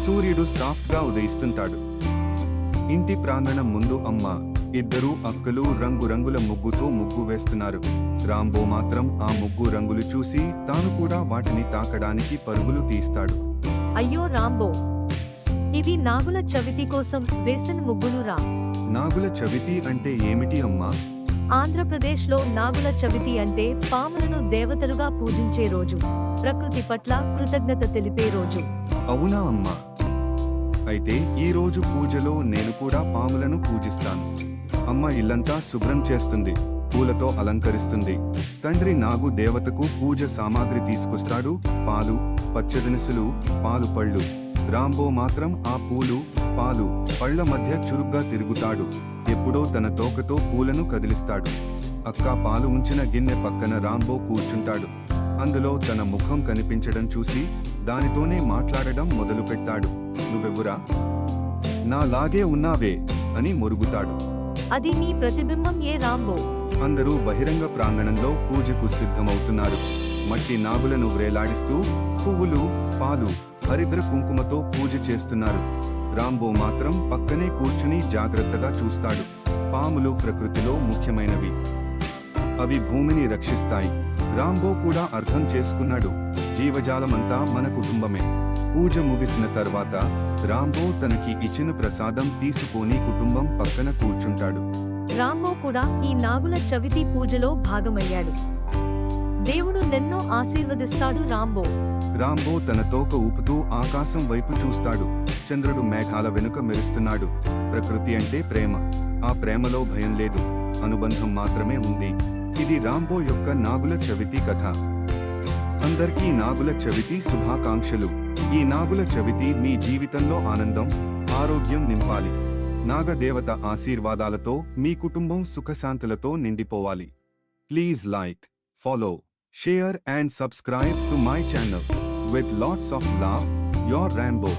సూర్యుడు సాఫ్ట్గా ఉదయిస్తుంటాడు. ఇంటి ప్రాంగణం ముందు అమ్మ, ఇద్దరు అక్కలు రంగురంగుల ముగ్గుతో ముగ్గు వేస్తున్నారు. రాంబో మాత్రం ఆ ముగ్గు రంగులు చూసి తాను కూడా వాటిని తాకడానికి పరుగులు తీస్తాడు. అయ్యో రాంబో, ఇవి నాగుల చవితి కోసం వేసిన ముగ్గులురా. నాగుల చవితి అంటే ఏమిటి అమ్మా? ఆంధ్రప్రదేశ్లో నాగుల చవితి అంటే పాములను దేవతలుగా పూజించే రోజు, ప్రకృతి పట్ల కృతజ్ఞత తెలిపే రోజు. అవునా అమ్మా? అయితే ఈ రోజు పూజలో నేను కూడా పాములను పూజిస్తాను. అమ్మ ఇల్లంతా శుభ్రం చేస్తుంది, పూలతో అలంకరిస్తుంది. తండ్రి నాగు దేవతకు పూజ సామాగ్రి తీసుకొస్తాడు. పాలు, పచ్చదినుసులు, పాలు పళ్ళు. రాంబో మాత్రం ఆ పూలు, పాలు, పళ్ల మధ్య చురుగ్గా తిరుగుతాడు. ఎప్పుడో తన తోకతో పూలను కదిలిస్తాడు. అక్క పాలు ఉంచిన గిన్నె పక్కన రాంబో కూర్చుంటాడు. అందులో తన ముఖం కనిపించడం చూసి దానితోనే మాట్లాడడం మొదలుపెట్టాడు. నువ్వెవ్వురా? నాలాగే ఉన్నావే అని మొరుగుతాడు. అది నీ ప్రతిబింబం ఏ రాంబో? అందరూ బహిరంగ ప్రాంగణంలో పూజకు సిద్ధమవుతున్నారు. మట్టి నాగులను వ్రేలాడిస్తూ పువ్వులు, పాలు, హరిద్ర కుంకుమతో పూజ చేస్తున్నారు. రాంబో మాత్రం పక్కనే కూర్చుని జాగ్రత్తగా చూస్తాడు. పాములు ప్రకృతిలో ముఖ్యమైనవి. అవి భూమిని రక్షిస్తాయి. రాంబో కూడా అర్థం చేసుకున్నాడు, జీవజాలమంతా మన కుటుంబమే. పూజ ముగిసిన తర్వాత రాంబో తనకి ఇచ్చిన ప్రసాదం తీసుకొని కుటుంబం పక్కన కూర్చుంటాడు. రాంబో కూడా ఈ నాగుల చవితి పూజలో భాగమయ్యాడు. దేవుడు నిన్ను ఆశీర్వదిస్తాడు రాంబో. రాంబో తన తోక ఊపుతూ ఆకాశం వైపు చూస్తాడు. చంద్రుడు మేఘాల వెనుక మెరుస్తున్నాడు. ప్రకృతి అంటే ప్రేమ. ఆ ప్రేమలో భయం లేదు, అనుబంధం మాత్రమే ఉంది. ఇది రాంబో యొక్క నాగుల చవితి కథ. అందరికీ నాగుల చవితి శుభాకాంక్షలు. ఈ నాగుల చవితి మీ జీవితంలో ఆనందం, ఆరోగ్యం నింపాలి. నాగదేవత ఆశీర్వాదాలతో మీ కుటుంబం సుఖశాంతులతో నిండిపోవాలి. Please like, follow, share and subscribe to my channel. With lots of love, your Rambo.